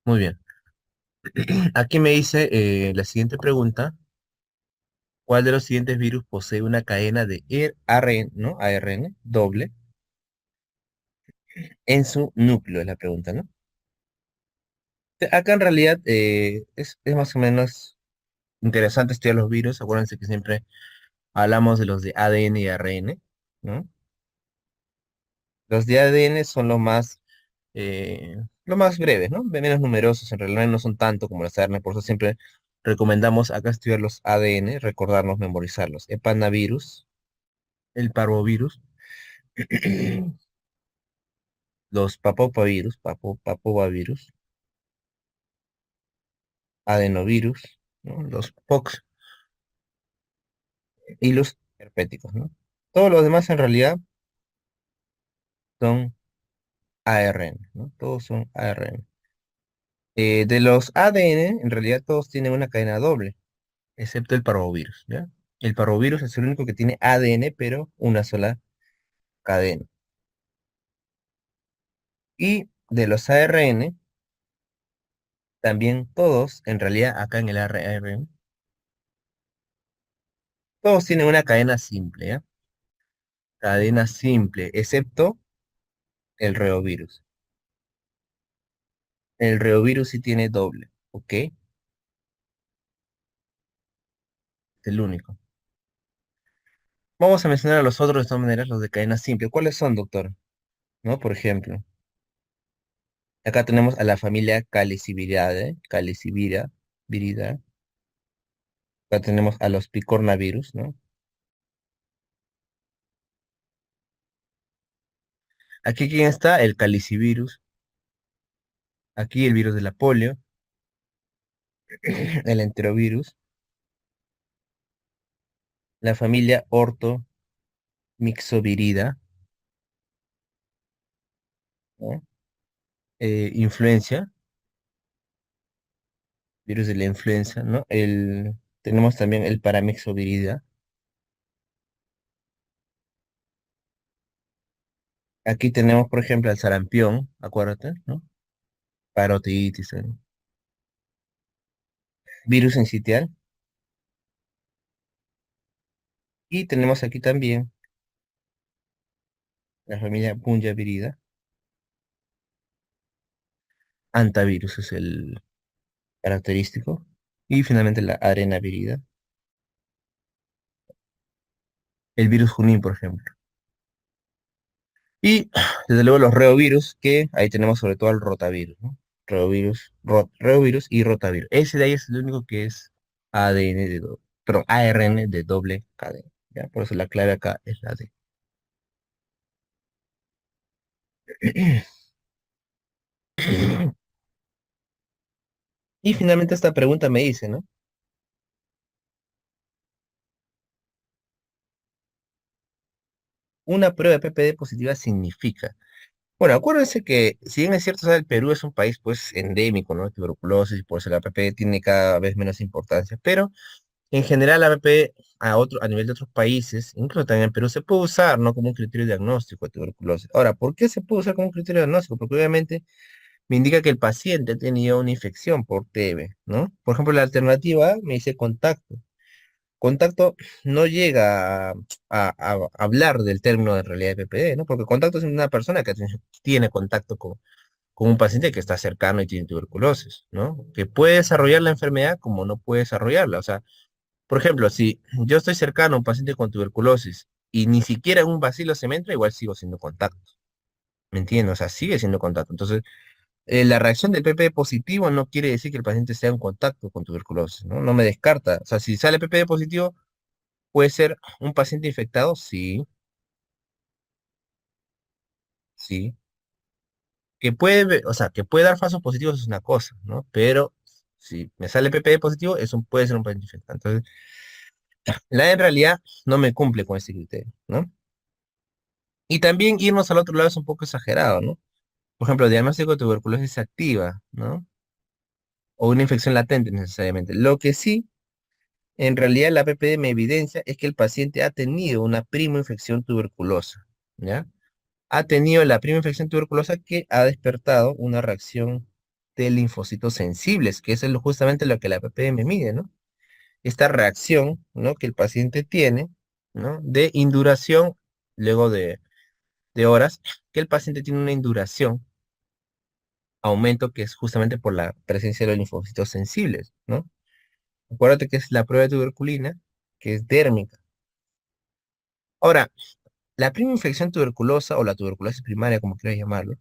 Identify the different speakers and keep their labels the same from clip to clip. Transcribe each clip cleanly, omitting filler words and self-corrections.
Speaker 1: Muy bien. Aquí me dice la siguiente pregunta. ¿Cuál de los siguientes virus posee una cadena de ARN, ¿no? ARN doble en su núcleo? Es la pregunta, ¿no? Acá en realidad es más o menos interesante estudiar los virus. Acuérdense que siempre hablamos de los de ADN y ARN, ¿no? Los de ADN son los más breves, ¿no? Menos numerosos, en realidad no son tanto como los ARN, por eso siempre recomendamos acá estudiar los ADN, recordarlos, memorizarlos. Epanavirus, el parvovirus, los papopavirus, papobavirus, adenovirus, ¿no? Los POX y los herpéticos, ¿no? Todos los demás en realidad son ARN, ¿no? Todos son ARN. De los ADN, en realidad todos tienen una cadena doble, excepto el parvovirus, ¿ya? El parvovirus es el único que tiene ADN, pero una sola cadena. Y de los ARN, también todos, en realidad acá en el ARN, todos tienen una cadena simple, ¿ya? Cadena simple, excepto el reovirus. El reovirus sí tiene doble, ¿ok? Es el único. Vamos a mencionar a los otros de todas maneras, los de cadena simple. ¿Cuáles son, doctor? ¿No? Por ejemplo, acá tenemos a la familia Caliciviridae, Calicivira, acá tenemos a los picornavirus, ¿no? Aquí, ¿quién está? El calicivirus. Aquí el virus de la polio, el enterovirus, la familia Orthomyxovirida, ¿no? Influencia, virus de la influenza, ¿no? Tenemos también el paramyxovirida. Aquí tenemos, por ejemplo, el sarampión, acuérdate, ¿no? Parotiditis, virus sincitial. Y tenemos aquí también la familia Punjavirida. Antavirus es el característico. Y finalmente la arenavirida. El virus Junín, por ejemplo. Y desde luego los reovirus, que ahí tenemos sobre todo el rotavirus, ¿no? Reovirus y rotavirus. Ese de ahí es el único que es perdón, ARN de doble cadena. ¿Ya? Por eso la clave acá es la D. Y finalmente esta pregunta me dice, ¿no? Una prueba de PPD positiva significa. Bueno, acuérdense que si bien es cierto, o sea, el Perú es un país pues endémico, ¿no? De tuberculosis, y por eso la PPD tiene cada vez menos importancia, pero en general la PPD a nivel de otros países, incluso también en Perú, se puede usar, ¿no? Como un criterio diagnóstico de tuberculosis. Ahora, ¿por qué se puede usar como un criterio diagnóstico? Porque obviamente me indica que el paciente ha tenido una infección por TB, ¿no? Por ejemplo, la alternativa me dice contacto. Contacto no llega a hablar del término de realidad de PPD, ¿no? Porque contacto es una persona que tiene contacto con un paciente que está cercano y tiene tuberculosis, ¿no? Que puede desarrollar la enfermedad como no puede desarrollarla. O sea, por ejemplo, si yo estoy cercano a un paciente con tuberculosis y ni siquiera un bacilo se me entra, igual sigo siendo contacto. ¿Me entiendes? O sea, sigue siendo contacto. Entonces, la reacción del PP positivo no quiere decir que el paciente sea en contacto con tuberculosis, ¿no? No me descarta. O sea, si sale PP positivo, ¿puede ser un paciente infectado? Sí, sí. Que puede, o sea, que puede dar falsos positivos es una cosa, ¿no? Pero si me sale PP positivo, puede ser un paciente infectado. Entonces, la en realidad no me cumple con ese criterio, ¿no? Y también irnos al otro lado es un poco exagerado, ¿no? Por ejemplo, el diagnóstico de tuberculosis activa, ¿no? O una infección latente necesariamente. Lo que sí, en realidad la PPD me evidencia es que el paciente ha tenido una prima infección tuberculosa, ¿ya? Ha tenido la prima infección tuberculosa que ha despertado una reacción de linfocitos sensibles, que eso es justamente lo que la PPM mide, ¿no? Esta reacción, ¿no? Que el paciente tiene, ¿no? De induración, luego de horas, que el paciente tiene una induración, aumento que es justamente por la presencia de los linfocitos sensibles, ¿no? Acuérdate que es la prueba de tuberculina, que es dérmica. Ahora, la prima infección tuberculosa o la tuberculosis primaria, como quieras llamarlo,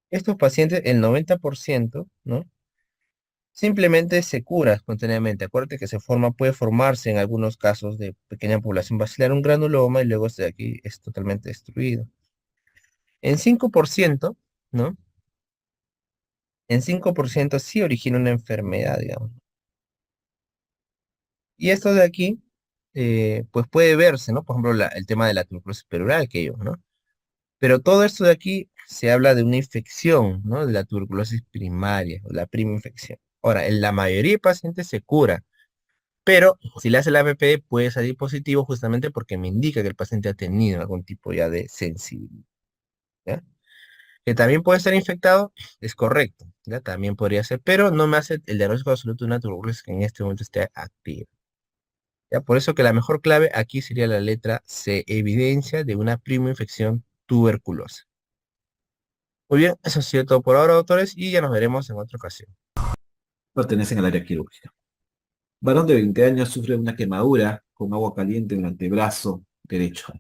Speaker 1: estos pacientes, el 90%, ¿no? Simplemente se cura espontáneamente. Acuérdate que puede formarse en algunos casos de pequeña población vacilar un granuloma y luego de aquí es totalmente destruido. En 5%, ¿no? En 5% sí origina una enfermedad, digamos. Y esto de aquí, pues puede verse, ¿no? Por ejemplo, el tema de la tuberculosis pleural, que yo, ¿no? Pero todo esto de aquí se habla de una infección, ¿no? De la tuberculosis primaria, o la prima infección. Ahora, en la mayoría de pacientes se cura, pero si le hace la APP puede salir positivo justamente porque me indica que el paciente ha tenido algún tipo ya de sensibilidad, ¿ya? Que también puede estar infectado, es correcto, ¿ya? También podría ser, pero no me hace el diagnóstico absoluto de una tuberculosis que en este momento esté activa. ¿Ya? Por eso que la mejor clave aquí sería la letra C, evidencia de una prima infección tuberculosa. Muy bien, eso ha sido todo por ahora, doctores, y ya nos veremos en otra ocasión.
Speaker 2: Pertenecen al área quirúrgica. Varón de 20 años sufre una quemadura con agua caliente en el antebrazo derecho.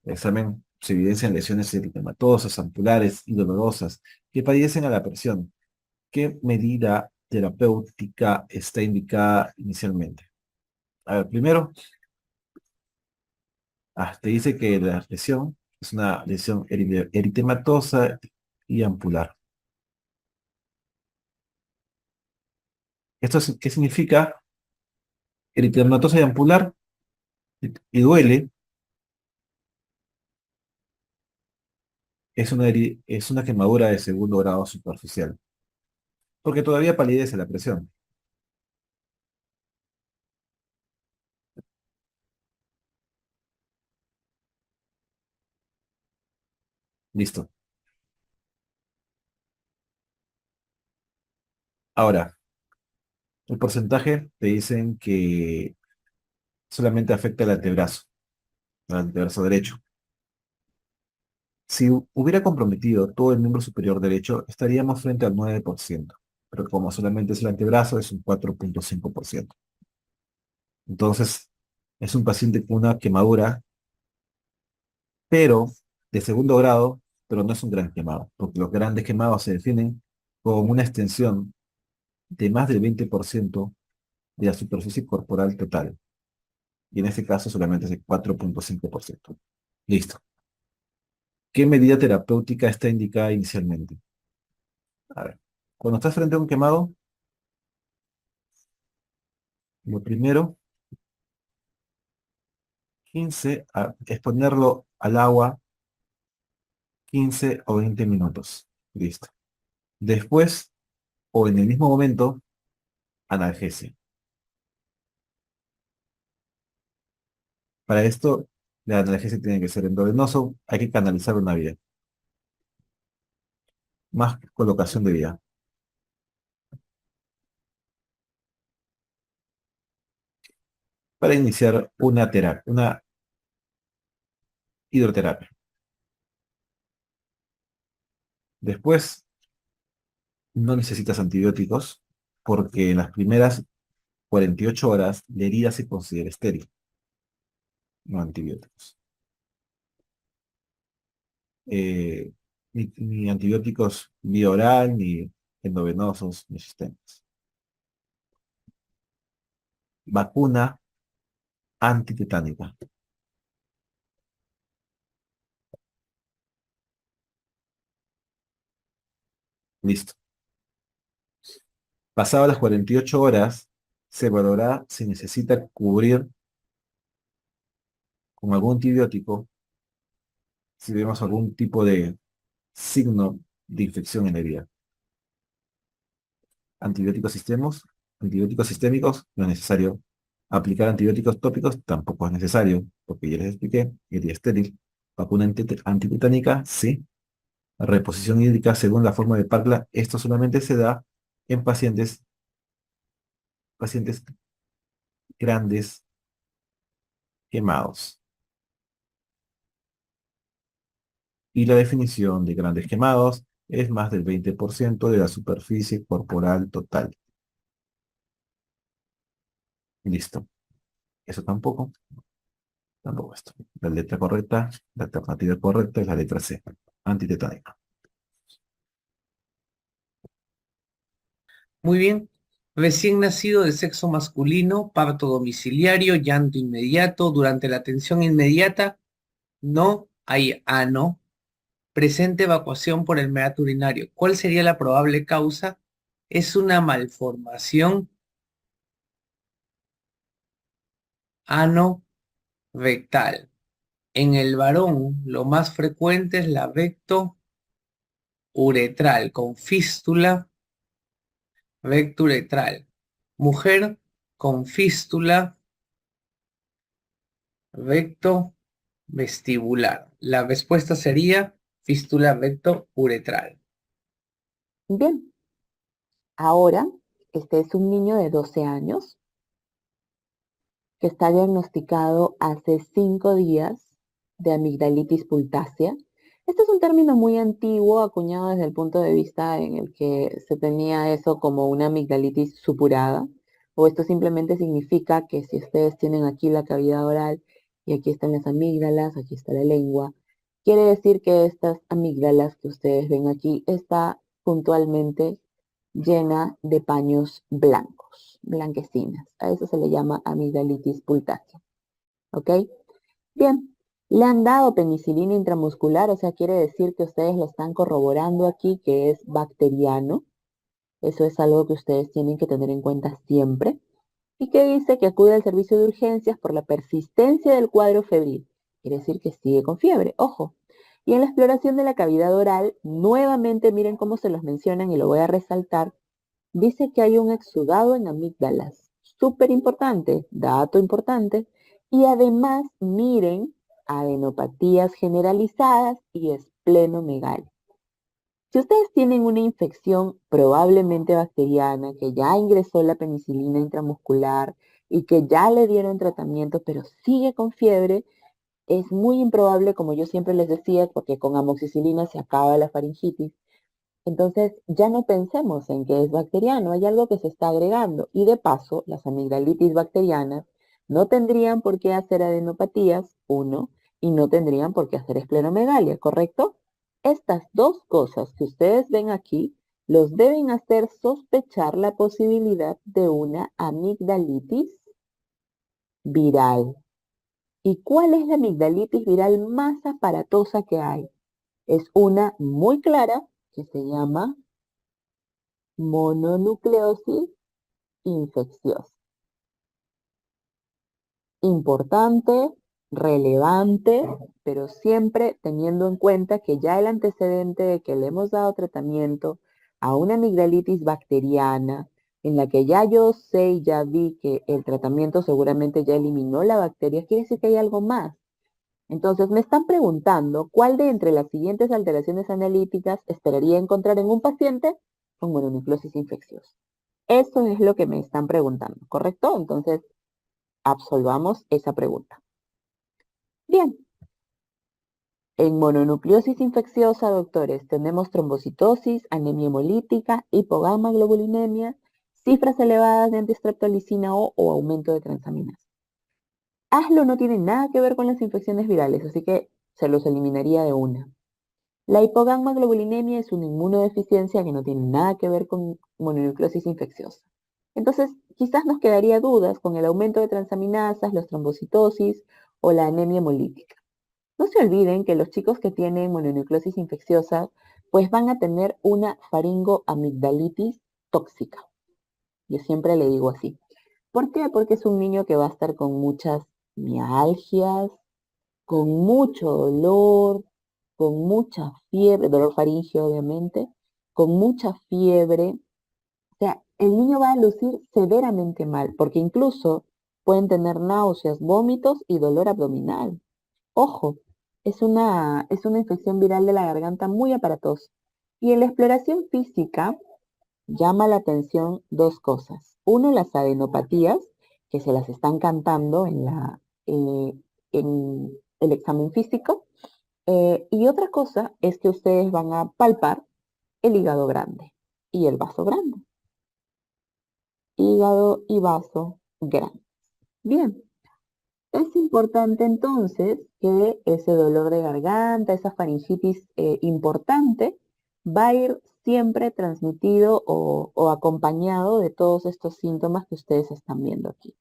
Speaker 2: El examen se evidencian lesiones eritematosas, ampulares y dolorosas que padecen a la presión. ¿Qué medida terapéutica está indicada inicialmente? A ver, primero, te dice que la lesión es una lesión eritematosa y ampular. ¿Qué significa? Eritematosa y ampular y duele. Es una quemadura de segundo grado superficial, porque todavía palidece la presión. Listo. Ahora, el porcentaje te dicen que solamente afecta al antebrazo derecho. Si hubiera comprometido todo el miembro superior derecho, estaríamos frente al 9%, pero como solamente es el antebrazo, es un 4,5%. Entonces, es un paciente con una quemadura, pero de segundo grado, pero no es un gran quemado, porque los grandes quemados se definen con una extensión de más del 20% de la superficie corporal total. Y en este caso solamente es el 4,5%. Listo. ¿Qué medida terapéutica está indicada inicialmente? A ver, cuando estás frente a un quemado, lo primero, es ponerlo al agua 15 o 20 minutos. Listo. Después, o en el mismo momento, analgesia. Para esto, la analgesia tiene que ser endovenoso, hay que canalizar una vía, más colocación de vía. Para iniciar una terapia, una hidroterapia. Después, no necesitas antibióticos porque en las primeras 48 horas la herida se considera estéril, no antibióticos. Ni antibióticos vía oral, ni endovenosos, ni sistémicos. Vacuna antitetánica. Listo. Pasadas las 48 horas, se valorará si necesita cubrir con algún antibiótico, si vemos algún tipo de signo de infección en la herida. Antibióticos antibióticos sistémicos, no es necesario. Aplicar antibióticos tópicos tampoco es necesario, porque ya les expliqué, herida estéril. Vacuna antitetánica, sí. La reposición hídrica, según la forma de Parkland, esto solamente se da en pacientes grandes quemados. Y la definición de grandes quemados es más del 20% de la superficie corporal total. Listo. Eso tampoco esto. La letra correcta, la alternativa correcta es la letra C, antitetánico.
Speaker 3: Muy bien. Recién nacido de sexo masculino, parto domiciliario, llanto inmediato, durante la atención inmediata, no hay ano, presente evacuación por el meato urinario. ¿Cuál sería la probable causa? Es una malformación ano rectal. En el varón, lo más frecuente es la recto uretral con fístula recto-uretral. Mujer con fístula recto vestibular. La respuesta sería fístula recto uretral.
Speaker 4: Bien, ahora este es un niño de 12 años que está diagnosticado hace 5 días de amigdalitis pultácea. Este es un término muy antiguo, acuñado desde el punto de vista en el que se tenía eso como una amigdalitis supurada, o esto simplemente significa que si ustedes tienen aquí la cavidad oral y aquí están las amígdalas, aquí está la lengua, quiere decir que estas amígdalas que ustedes ven aquí está puntualmente llena de paños blancos, blanquecinas. A eso se le llama amigdalitis pultácea. ¿Ok? Bien, le han dado penicilina intramuscular, o sea, quiere decir que ustedes lo están corroborando aquí que es bacteriano. Eso es algo que ustedes tienen que tener en cuenta siempre. Y que dice que acude al servicio de urgencias por la persistencia del cuadro febril. Quiere decir que sigue con fiebre, ojo. Y en la exploración de la cavidad oral, nuevamente miren cómo se los mencionan y lo voy a resaltar. Dice que hay un exudado en amígdalas. Súper importante, dato importante. Y además, miren, adenopatías generalizadas y esplenomegalia. Si ustedes tienen una infección probablemente bacteriana, que ya ingresó la penicilina intramuscular y que ya le dieron tratamiento, pero sigue con fiebre, es muy improbable, como yo siempre les decía, porque con amoxicilina se acaba la faringitis. Entonces, ya no pensemos en que es bacteriano, hay algo que se está agregando. Y de paso, las amigdalitis bacterianas no tendrían por qué hacer adenopatías, uno, y no tendrían por qué hacer esplenomegalia, ¿correcto? Estas dos cosas que ustedes ven aquí los deben hacer sospechar la posibilidad de una amigdalitis viral. ¿Y cuál es la amigdalitis viral más aparatosa que hay? Es una muy clara que se llama mononucleosis infecciosa. Importante, relevante, pero siempre teniendo en cuenta que ya el antecedente de que le hemos dado tratamiento a una amigdalitis bacteriana, en la que ya yo sé y ya vi que el tratamiento seguramente ya eliminó la bacteria, quiere decir que hay algo más. Entonces me están preguntando cuál de entre las siguientes alteraciones analíticas esperaría encontrar en un paciente con mononucleosis infecciosa. Eso es lo que me están preguntando, ¿correcto? Entonces, absolvamos esa pregunta. Bien, en mononucleosis infecciosa, doctores, tenemos trombocitosis, anemia hemolítica, hipogamma-globulinemia, cifras elevadas de antistreptolicina o aumento de transaminasa. ASLO no tiene nada que ver con las infecciones virales, así que se los eliminaría de una. La hipogamma-globulinemia es una inmunodeficiencia que no tiene nada que ver con mononucleosis infecciosa. Entonces, quizás nos quedaría dudas con el aumento de transaminasas, los trombocitosis o la anemia hemolítica. No se olviden que los chicos que tienen mononucleosis infecciosa, pues van a tener una faringoamigdalitis tóxica. Yo siempre le digo así. ¿Por qué? Porque es un niño que va a estar con muchas mialgias, con mucho dolor, con mucha fiebre, dolor faríngeo obviamente, con mucha fiebre. O sea, el niño va a lucir severamente mal, porque incluso pueden tener náuseas, vómitos y dolor abdominal. Ojo, es una infección viral de la garganta muy aparatosa. Y en la exploración física llama la atención dos cosas. Uno, las adenopatías, que se las están cantando eh, en el examen físico. Y otra cosa es que ustedes van a palpar el hígado grande y el vaso grande. Hígado y vaso grande. Bien, es importante entonces que ese dolor de garganta, esa faringitis importante, va a ir siempre transmitido o acompañado de todos estos síntomas que ustedes están viendo aquí.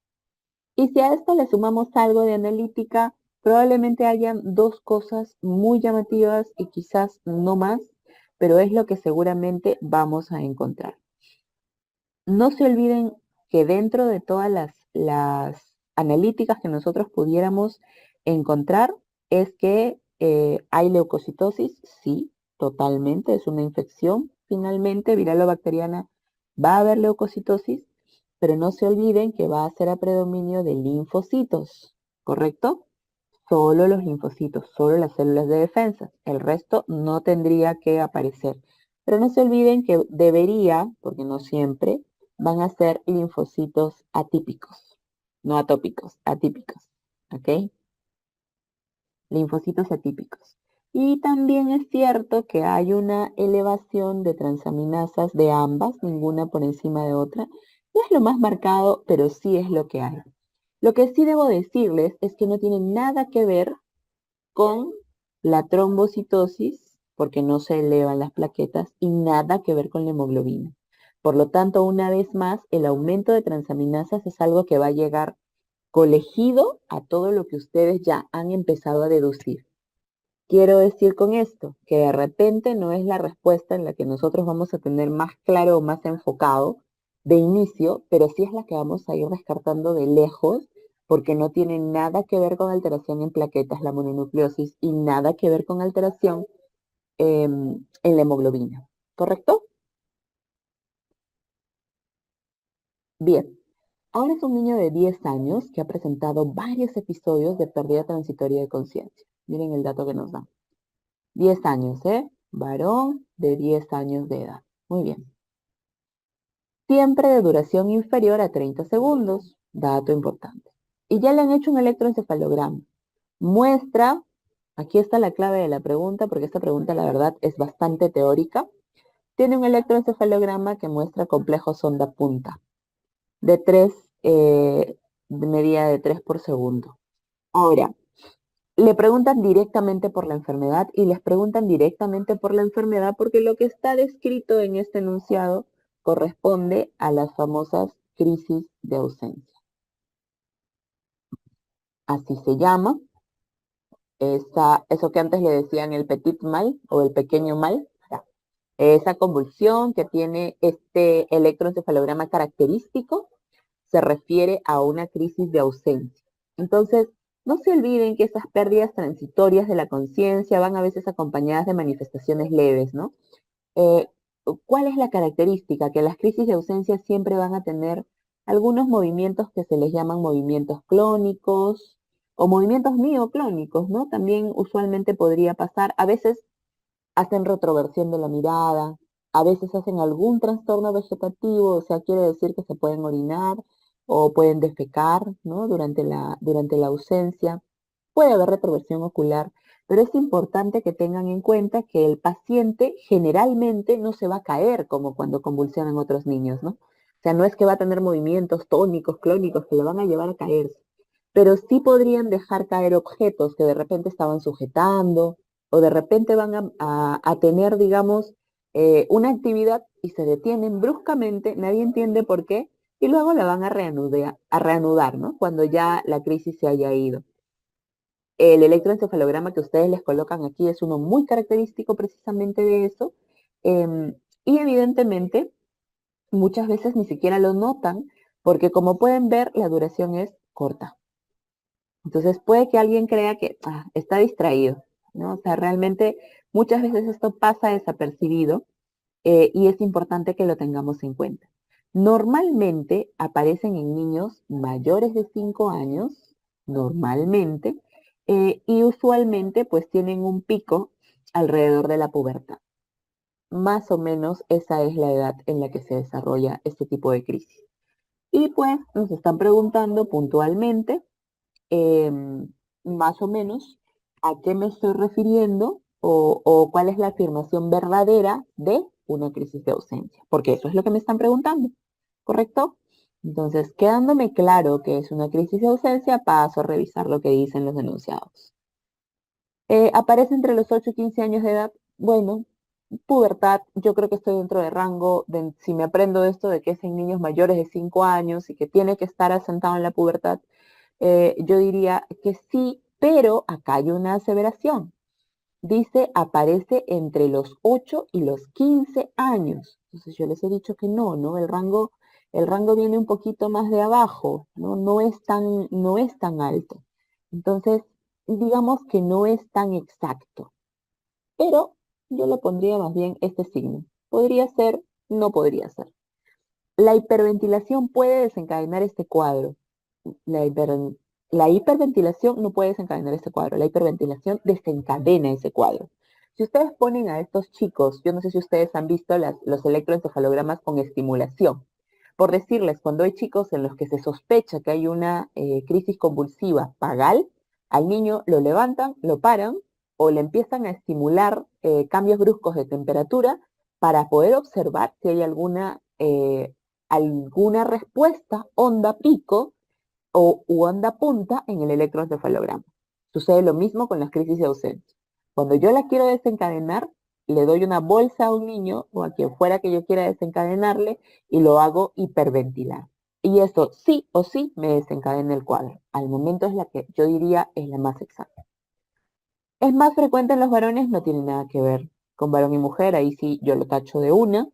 Speaker 4: Y si a esto le sumamos algo de analítica, probablemente hayan dos cosas muy llamativas y quizás no más, pero es lo que seguramente vamos a encontrar. No se olviden que dentro de todas las analíticas que nosotros pudiéramos encontrar es que hay leucocitosis, sí, totalmente, es una infección finalmente viral o bacteriana, va a haber leucocitosis, pero no se olviden que va a ser a predominio de linfocitos, ¿correcto? Solo los linfocitos, solo las células de defensa, el resto no tendría que aparecer. Pero no se olviden que debería, porque no siempre, van a ser linfocitos atípicos, no atópicos, atípicos, ¿ok? Linfocitos atípicos. Y también es cierto que hay una elevación de transaminasas de ambas, ninguna por encima de otra. No es lo más marcado, pero sí es lo que hay. Lo que sí debo decirles es que no tiene nada que ver con la trombocitosis, porque no se elevan las plaquetas, y nada que ver con la hemoglobina. Por lo tanto, una vez más, el aumento de transaminasas es algo que va a llegar colegido a todo lo que ustedes ya han empezado a deducir. Quiero decir con esto que de repente no es la respuesta en la que nosotros vamos a tener más claro o más enfocado de inicio, pero sí es la que vamos a ir descartando de lejos porque no tiene nada que ver con alteración en plaquetas, la mononucleosis, y nada que ver con alteración en la hemoglobina. ¿Correcto? Bien. Ahora es un niño de 10 años que ha presentado varios episodios de pérdida transitoria de conciencia. Miren el dato que nos dan. 10 años, ¿eh? Varón de 10 años de edad. Muy bien. Siempre de duración inferior a 30 segundos. Dato importante. Y ya le han hecho un electroencefalograma. Muestra, aquí está la clave de la pregunta, porque esta pregunta la verdad es bastante teórica. Tiene un electroencefalograma que muestra complejo sonda punta de 3, de medida de 3 por segundo. Ahora, le preguntan directamente por la enfermedad y les preguntan directamente por la enfermedad porque lo que está descrito en este enunciado corresponde a las famosas crisis de ausencia. Así se llama, eso que antes le decían el petit mal o el pequeño mal, esa convulsión que tiene este electroencefalograma característico se refiere a una crisis de ausencia. Entonces, no se olviden que esas pérdidas transitorias de la conciencia van a veces acompañadas de manifestaciones leves, ¿no? Eh, ¿Cuál es la característica? Que las crisis de ausencia siempre van a tener algunos movimientos que se les llaman movimientos clónicos o movimientos mioclónicos, ¿no? También usualmente podría pasar, a veces hacen retroversión de la mirada, a veces hacen algún trastorno vegetativo, o sea, quiere decir que se pueden orinar o pueden defecar, ¿no? Durante la ausencia. Puede haber retroversión ocular, pero es importante que tengan en cuenta que el paciente generalmente no se va a caer como cuando convulsionan otros niños, ¿no? O sea, no es que va a tener movimientos tónicos, clónicos que le van a llevar a caerse, pero sí podrían dejar caer objetos que de repente estaban sujetando o de repente van a tener, digamos, una actividad y se detienen bruscamente, nadie entiende por qué, y luego la van a reanudar, ¿no? Cuando ya la crisis se haya ido. El electroencefalograma que ustedes les colocan aquí es uno muy característico precisamente de eso. Y evidentemente, muchas veces ni siquiera lo notan, porque como pueden ver, la duración es corta. Entonces puede que alguien crea que está distraído, ¿no? O sea, realmente muchas veces esto pasa desapercibido y es importante que lo tengamos en cuenta. Normalmente aparecen en niños mayores de 5 años, normalmente, y usualmente pues tienen un pico alrededor de la pubertad. Más o menos esa es la edad en la que se desarrolla este tipo de crisis. Y pues nos están preguntando puntualmente, más o menos, a qué me estoy refiriendo o cuál es la afirmación verdadera de una crisis de ausencia, porque eso es lo que me están preguntando, ¿correcto? Entonces, quedándome claro que es una crisis de ausencia, paso a revisar lo que dicen los denunciados. Aparece entre los 8 y 15 años de edad. Bueno, pubertad, yo creo que estoy dentro de rango, si me aprendo esto de que es en niños mayores de 5 años y que tiene que estar asentado en la pubertad, yo diría que sí, pero acá hay una aseveración. Dice, aparece entre los 8 y los 15 años. Entonces yo les he dicho que no, ¿no? El rango viene un poquito más de abajo, ¿no? No es tan alto. Entonces, digamos que no es tan exacto. Pero yo le pondría más bien este signo. Podría ser, no podría ser. La hiperventilación puede desencadenar este cuadro. La, hiper- la hiperventilación no puede desencadenar este cuadro. La hiperventilación desencadena ese cuadro. Si ustedes ponen a estos chicos, yo no sé si ustedes han visto los electroencefalogramas con estimulación. Por decirles, cuando hay chicos en los que se sospecha que hay una crisis convulsiva pagal, al niño lo levantan, lo paran o le empiezan a estimular cambios bruscos de temperatura para poder observar si hay alguna respuesta onda pico o onda punta en el electroencefalograma. Sucede lo mismo con las crisis de ausencia. Cuando yo la quiero desencadenar, le doy una bolsa a un niño o a quien fuera que yo quiera desencadenarle y lo hago hiperventilar. Y eso sí o sí me desencadena el cuadro. Al momento es la que yo diría es la más exacta. ¿Es más frecuente en los varones? No tiene nada que ver con varón y mujer, ahí sí yo lo tacho de una.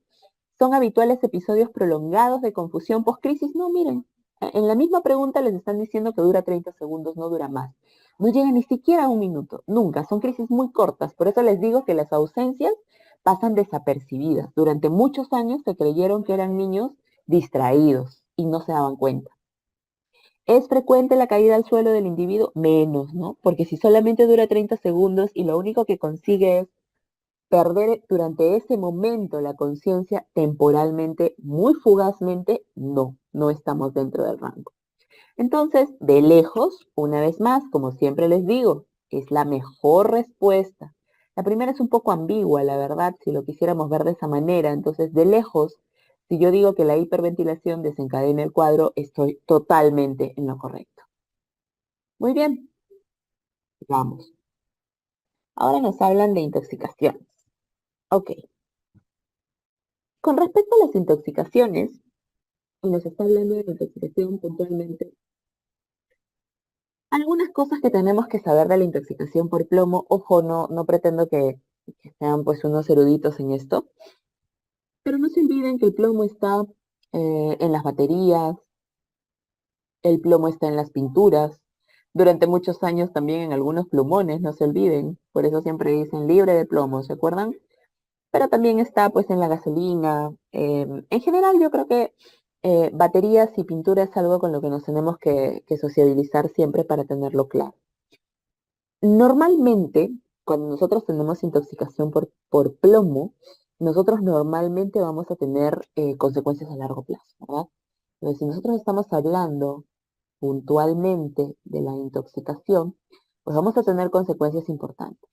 Speaker 4: ¿Son habituales episodios prolongados de confusión post-crisis? No, miren, en la misma pregunta les están diciendo que dura 30 segundos, no dura más. No llega ni siquiera a un minuto, nunca, son crisis muy cortas. Por eso les digo que las ausencias pasan desapercibidas. Durante muchos años se creyeron que eran niños distraídos y no se daban cuenta. ¿Es frecuente la caída al suelo del individuo? Menos, ¿no? Porque si solamente dura 30 segundos y lo único que consigue es perder durante ese momento la conciencia temporalmente, muy fugazmente, no estamos dentro del rango. Entonces, de lejos, una vez más, como siempre les digo, es la mejor respuesta. La primera es un poco ambigua, la verdad, si lo quisiéramos ver de esa manera. Entonces, de lejos, si yo digo que la hiperventilación desencadena el cuadro, estoy totalmente en lo correcto. Muy bien, vamos. Ahora nos hablan de intoxicaciones. Ok. Con respecto a las intoxicaciones, y nos está hablando de la intoxicación puntualmente, algunas cosas que tenemos que saber de la intoxicación por plomo, ojo, no pretendo que sean pues unos eruditos en esto, pero no se olviden que el plomo está en las baterías, el plomo está en las pinturas, durante muchos años también en algunos plumones, no se olviden, por eso siempre dicen libre de plomo, ¿se acuerdan? Pero también está pues en la gasolina. En general yo creo que baterías y pintura es algo con lo que nos tenemos que sociabilizar siempre para tenerlo claro. Normalmente, cuando nosotros tenemos intoxicación por plomo, nosotros normalmente vamos a tener consecuencias a largo plazo, ¿verdad? Pero si nosotros estamos hablando puntualmente de la intoxicación, pues vamos a tener consecuencias importantes.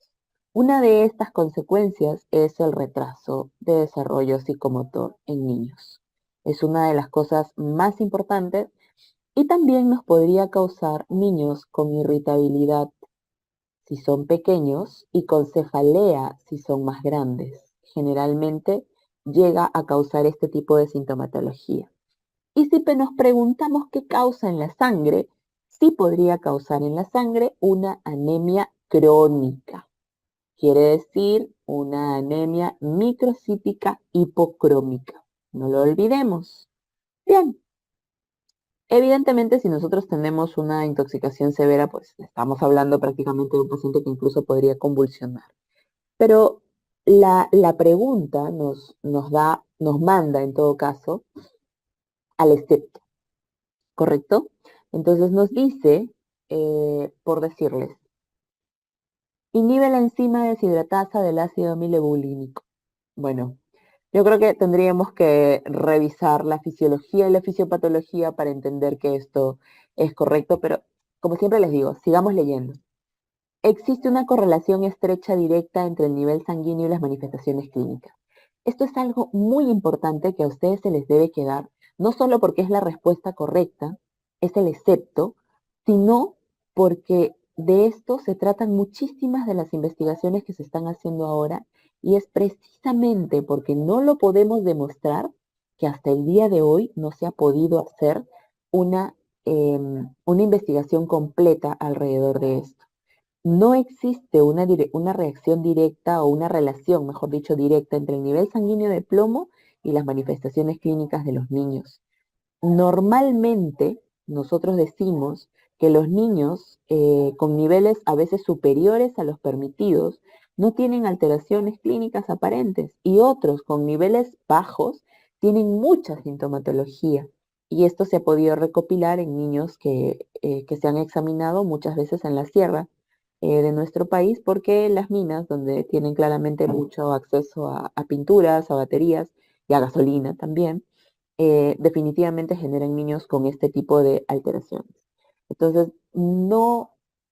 Speaker 4: Una de estas consecuencias es el retraso de desarrollo psicomotor en niños. Es una de las cosas más importantes y también nos podría causar niños con irritabilidad si son pequeños y con cefalea si son más grandes. Generalmente llega a causar este tipo de sintomatología. Y si nos preguntamos qué causa en la sangre, sí podría causar en la sangre una anemia crónica. Quiere decir una anemia microcítica hipocrómica. No lo olvidemos. Bien, evidentemente si nosotros tenemos una intoxicación severa, pues estamos hablando prácticamente de un paciente que incluso podría convulsionar. Pero la pregunta nos manda en todo caso al escepto, ¿correcto? Entonces nos dice, por decirles, Inhibe la enzima deshidratasa del ácido amilobulínico. Bueno, yo creo que tendríamos que revisar la fisiología y la fisiopatología para entender que esto es correcto, pero como siempre les digo, sigamos leyendo. Existe una correlación estrecha directa entre el nivel sanguíneo y las manifestaciones clínicas. Esto es algo muy importante que a ustedes se les debe quedar, no solo porque es la respuesta correcta, es el excepto, sino porque de esto se tratan muchísimas de las investigaciones que se están haciendo ahora y es precisamente porque no lo podemos demostrar que hasta el día de hoy no se ha podido hacer una, una investigación completa alrededor de esto. No existe una reacción directa o una relación, mejor dicho, directa entre el nivel sanguíneo de plomo y las manifestaciones clínicas de los niños. Normalmente nosotros decimos que los niños con niveles a veces superiores a los permitidos no tienen alteraciones clínicas aparentes y otros con niveles bajos tienen mucha sintomatología. Y esto se ha podido recopilar en niños que se han examinado muchas veces en la sierra de nuestro país porque las minas, donde tienen claramente mucho acceso a pinturas, a baterías y a gasolina también, definitivamente generan niños con este tipo de alteraciones. Entonces, no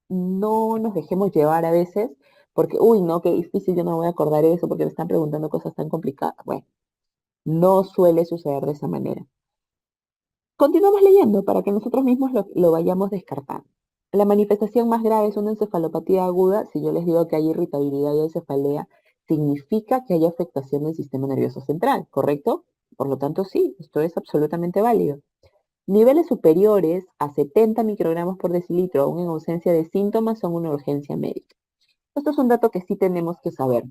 Speaker 4: nos dejemos llevar a veces porque, uy, no, qué difícil, yo no voy a acordar eso porque me están preguntando cosas tan complicadas. Bueno, no suele suceder de esa manera. Continuamos leyendo para que nosotros mismos lo vayamos descartando. La manifestación más grave es una encefalopatía aguda. Si yo les digo que hay irritabilidad y cefalea, significa que hay afectación del sistema nervioso central, ¿correcto? Por lo tanto, sí, esto es absolutamente válido. Niveles superiores a 70 microgramos por decilitro, aún en ausencia de síntomas, son una urgencia médica. Esto es un dato que sí tenemos que saber.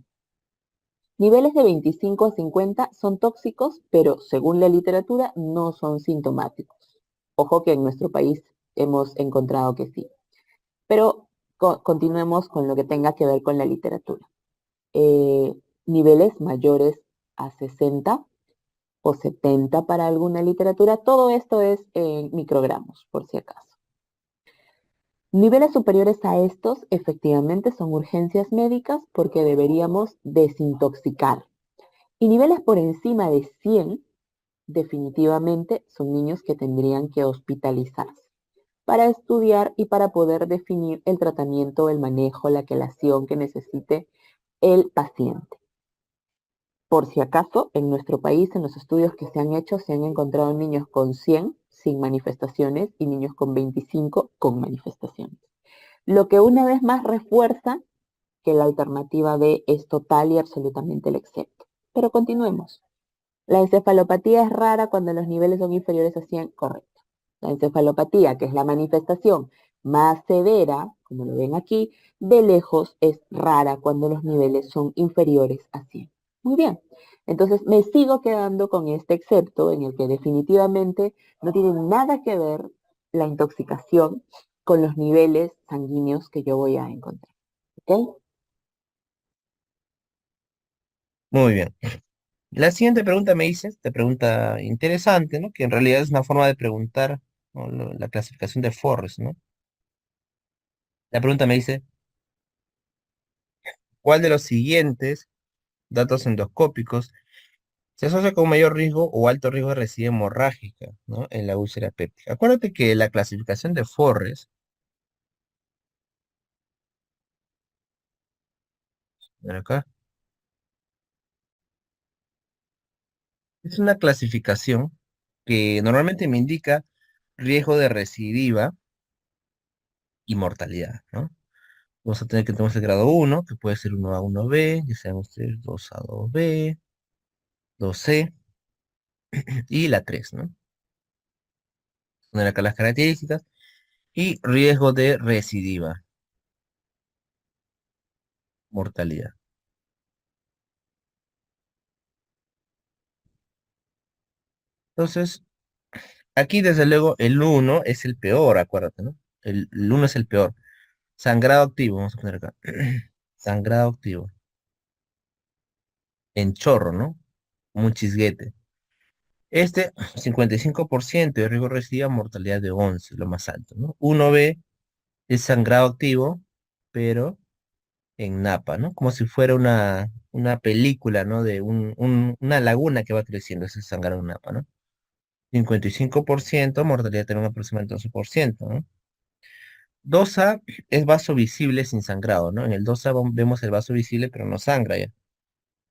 Speaker 4: Niveles de 25 a 50 son tóxicos, pero según la literatura no son sintomáticos. Ojo que en nuestro país hemos encontrado que sí. Pero continuemos con lo que tenga que ver con la literatura. Niveles mayores a 60 o 70 para alguna literatura, todo esto es en microgramos, por si acaso. Niveles superiores a estos efectivamente son urgencias médicas porque deberíamos desintoxicar. Y niveles por encima de 100 definitivamente son niños que tendrían que hospitalizarse para estudiar y para poder definir el tratamiento, el manejo, la quelación que necesite el paciente. Por si acaso, en nuestro país, en los estudios que se han hecho, se han encontrado niños con 100 sin manifestaciones y niños con 25 con manifestaciones. Lo que una vez más refuerza que la alternativa B es total y absolutamente el excepto. Pero continuemos. La encefalopatía es rara cuando los niveles son inferiores a 100, correcto. La encefalopatía, que es la manifestación más severa, como lo ven aquí, de lejos es rara cuando los niveles son inferiores a 100. Muy bien, entonces me sigo quedando con este excepto en el que definitivamente no tiene nada que ver la intoxicación con los niveles sanguíneos que yo voy a encontrar. ¿Ok?
Speaker 1: Muy bien. La siguiente pregunta me dices, te pregunta interesante, ¿no? Que en realidad es una forma de preguntar, ¿no? La clasificación de Forrest, ¿no? La pregunta me dice, ¿cuál de los siguientes datos endoscópicos se asocia con mayor riesgo o alto riesgo de recidiva hemorrágica, ¿no? En la úlcera péptica? Acuérdate que la clasificación de Forrest, ven acá, es una clasificación que normalmente me indica riesgo de recidiva y mortalidad, ¿no? Vamos a tener que tenemos el grado uno que puede ser 1A1B, ya sean ustedes 2A2B, 2C y la 3, ¿no? Poner acá las características y riesgo de recidiva, mortalidad. Entonces, aquí desde luego el uno es el peor, acuérdate, ¿no? El 1 es el peor. Sangrado activo, vamos a poner acá. Sangrado activo. En chorro, ¿no? Un chisguete. Este, 55% de riesgo de recidiva, mortalidad de 11, lo más alto, ¿no? 1B es sangrado activo, pero en Napa, ¿no? Como si fuera una película, ¿no? De una laguna que va creciendo, ese sangrado en Napa, ¿no? 55%, mortalidad tiene un aproximadamente 12%, ¿no? 2A es vaso visible sin sangrado, ¿no? En el 2A vemos el vaso visible, pero no sangra ya.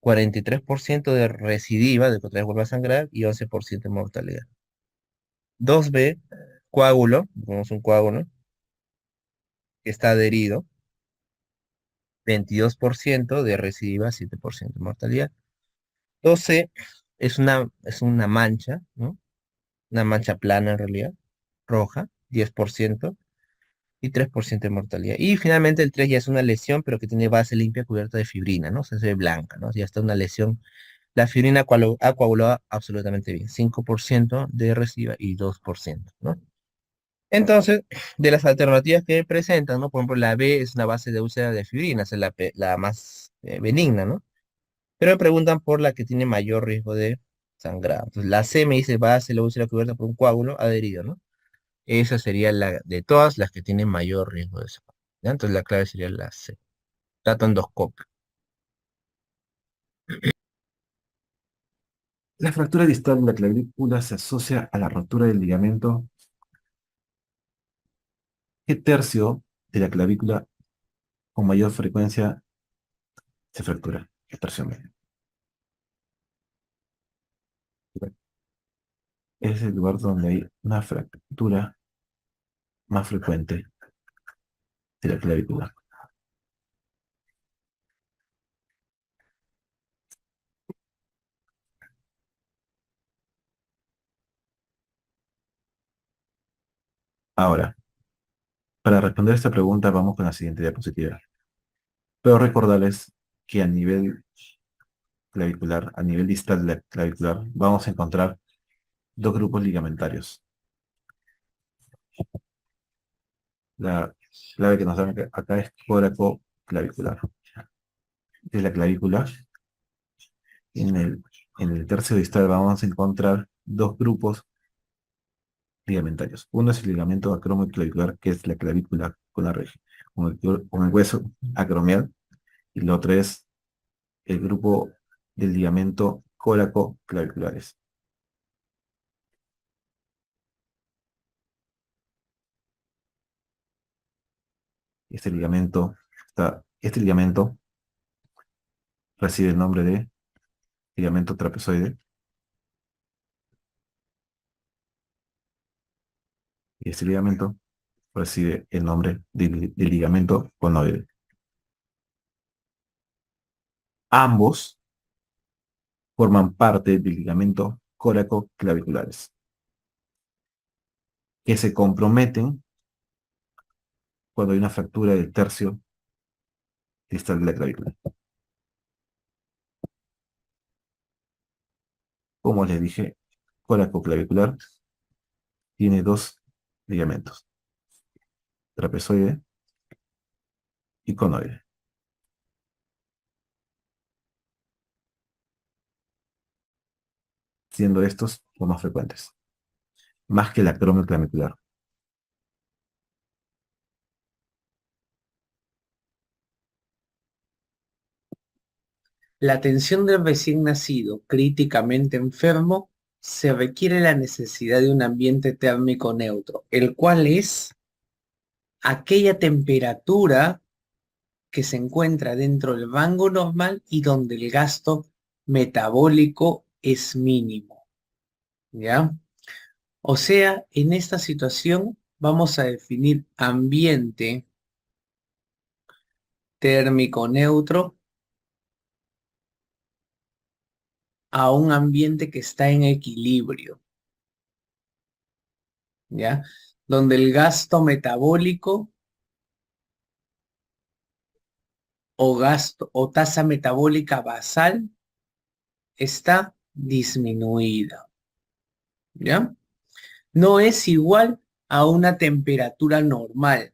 Speaker 1: 43% de recidiva, de que otra vez vuelve a sangrar, y 11% de mortalidad. 2B, coágulo, tenemos un coágulo que está adherido, 22% de recidiva, 7% de mortalidad. 2C es una mancha, ¿no? Una mancha plana en realidad, roja, 10%, y 3% de mortalidad. Y finalmente el 3 ya es una lesión, pero que tiene base limpia cubierta de fibrina, ¿no? O sea, se ve blanca, ¿no? Ya está una lesión. La fibrina ha coagulado absolutamente bien, 5% de recidiva y 2%, ¿no? Entonces, de las alternativas que presentan, ¿no? Por ejemplo, la B es una base de úlcera de fibrina, esa es la más benigna, ¿no? Pero me preguntan por la que tiene mayor riesgo de sangrado. Entonces, la C me dice base de la úlcera cubierta por un coágulo adherido, ¿no? Esa sería la de todas las que tienen mayor riesgo de sangrado, ¿ya? Entonces, la clave sería la C. Dato endoscopio.
Speaker 2: La fractura distal de la clavícula se asocia a la rotura del ligamento. ¿Qué tercio de la clavícula con mayor frecuencia se fractura? ¿Qué tercio medio? Es el lugar donde hay una fractura más frecuente de la clavícula. Ahora, para responder esta pregunta vamos con la siguiente diapositiva. Pero recordarles que a nivel clavicular, a nivel distal de la clavicular, vamos a encontrar dos grupos ligamentarios. La clave que nos dan acá es coracoclavicular. De la clavícula, en el tercio distal vamos a encontrar dos grupos ligamentarios. Uno es el ligamento acromioclavicular, que es la clavícula con el hueso acromial, y el otro es el grupo del ligamento coracoclaviculares. Este ligamento recibe el nombre de ligamento trapezoide, y este ligamento recibe el nombre de ligamento conoide. Ambos forman parte del ligamento coracoclaviculares, que se comprometen cuando hay una fractura del tercio distal de la clavícula. Como les dije, coracoclavicular tiene dos ligamentos, trapezoide y conoide, siendo estos los más frecuentes, más que el acromioclavicular.
Speaker 3: La atención del recién nacido críticamente enfermo se requiere la necesidad de un ambiente térmico neutro, el cual es aquella temperatura que se encuentra dentro del rango normal y donde el gasto metabólico es mínimo, ¿ya? O sea, en esta situación vamos a definir ambiente térmico neutro a un ambiente que está en equilibrio, ¿ya? Donde el gasto metabólico o tasa metabólica basal está disminuida, ¿ya? No es igual a una temperatura normal.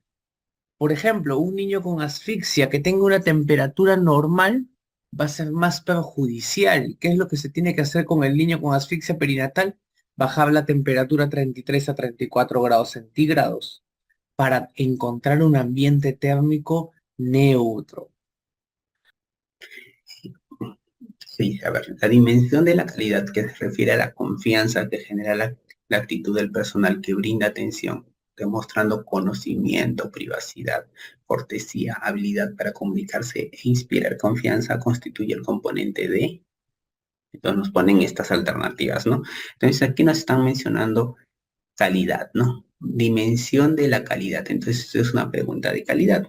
Speaker 3: Por ejemplo, un niño con asfixia que tenga una temperatura normal va a ser más perjudicial. ¿Qué es lo que se tiene que hacer con el niño con asfixia perinatal? Bajar la temperatura a 33 a 34 grados centígrados para encontrar un ambiente térmico neutro.
Speaker 5: Sí, a ver, la dimensión de la calidad que se refiere a la confianza que genera la actitud del personal que brinda atención, demostrando conocimiento, privacidad, cortesía, habilidad para comunicarse e inspirar confianza, constituye el componente de. Entonces nos ponen estas alternativas, ¿no? Entonces aquí nos están mencionando calidad, ¿no? Dimensión de la calidad. Entonces esto es una pregunta de calidad.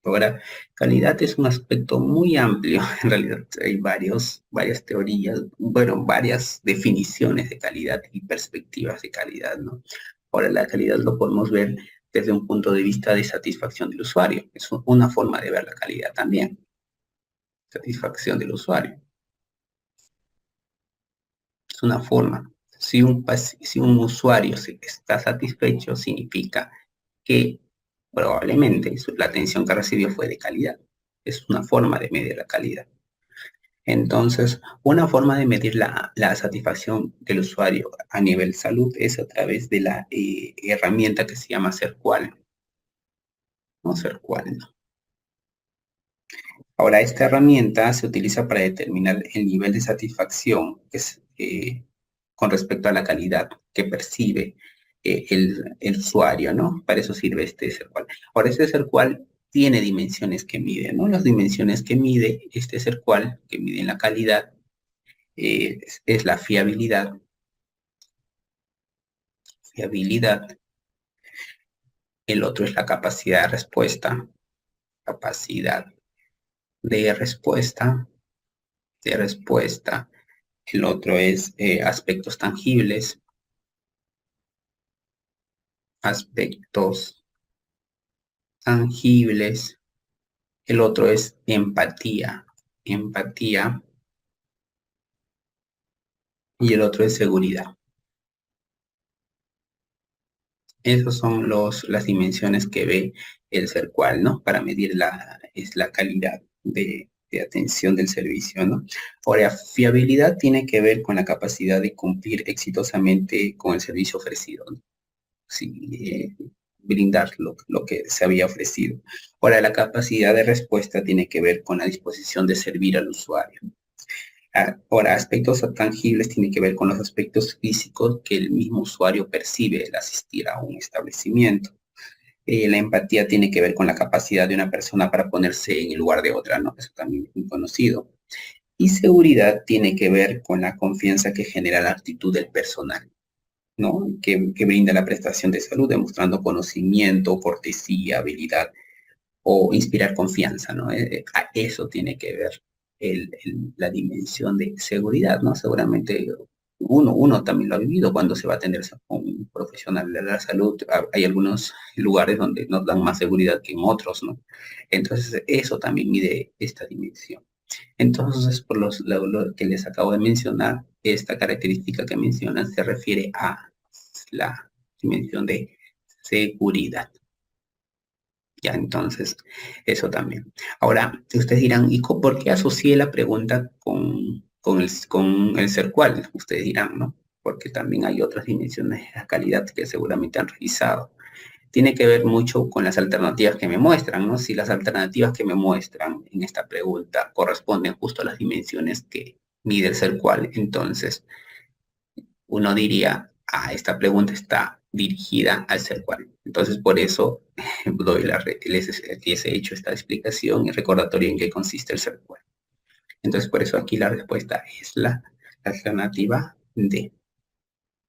Speaker 5: Ahora, calidad es un aspecto muy amplio. En realidad hay varias teorías, bueno, varias definiciones de calidad y perspectivas de calidad, ¿no? Ahora, la calidad lo podemos ver desde un punto de vista de satisfacción del usuario. Es una forma de ver la calidad también. Satisfacción del usuario. Es una forma. Si un usuario está satisfecho, significa que probablemente la atención que recibió fue de calidad. Es una forma de medir la calidad. Entonces, una forma de medir la satisfacción del usuario a nivel salud es a través de la herramienta que se llama CERQUAL. No CERQUAL, no. Ahora, esta herramienta se utiliza para determinar el nivel de satisfacción que es, con respecto a la calidad que percibe el usuario, ¿no? Para eso sirve este CERQUAL. Ahora, este CERQUAL tiene dimensiones que mide, ¿no? Las dimensiones que mide este CERQUAL, que mide la calidad, es la fiabilidad. El otro es la capacidad de respuesta. Capacidad de respuesta. El otro es aspectos tangibles. Aspectos tangibles. El otro es empatía. Y el otro es seguridad. Esas son las dimensiones que ve el CERQUAL, ¿no? Para medir la calidad de atención del servicio, ¿no? Ahora, fiabilidad tiene que ver con la capacidad de cumplir exitosamente con el servicio ofrecido, ¿no? Sí, brindar lo que se había ofrecido. Ahora, la capacidad de respuesta tiene que ver con la disposición de servir al usuario. Ahora, aspectos tangibles tienen que ver con los aspectos físicos que el mismo usuario percibe al asistir a un establecimiento. La empatía tiene que ver con la capacidad de una persona para ponerse en el lugar de otra, ¿no? Eso también es muy conocido. Y seguridad tiene que ver con la confianza que genera la actitud del personal, ¿no? Que brinda la prestación de salud, demostrando conocimiento, cortesía, habilidad o inspirar confianza, ¿no? A eso tiene que ver la dimensión de seguridad, ¿no? Seguramente uno también lo ha vivido cuando se va a atender con un profesional de la salud. Hay algunos lugares donde nos dan más seguridad que en otros, ¿no? Entonces, eso también mide esta dimensión. Entonces, por lo que les acabo de mencionar, esta característica que mencionan se refiere a la dimensión de seguridad. Ya, entonces, eso también. Ahora, ustedes dirán, ¿y por qué asocié la pregunta con el CERQUAL? Ustedes dirán, ¿no? Porque también hay otras dimensiones de la calidad que seguramente han revisado. Tiene que ver mucho con las alternativas que me muestran, ¿no? Si las alternativas que me muestran en esta pregunta corresponden justo a las dimensiones que mide el CERQUAL, entonces uno diría, esta pregunta está dirigida al CERQUAL. Entonces, por eso les he hecho esta explicación y recordatorio en qué consiste el CERQUAL. Entonces, por eso aquí la respuesta es la alternativa D.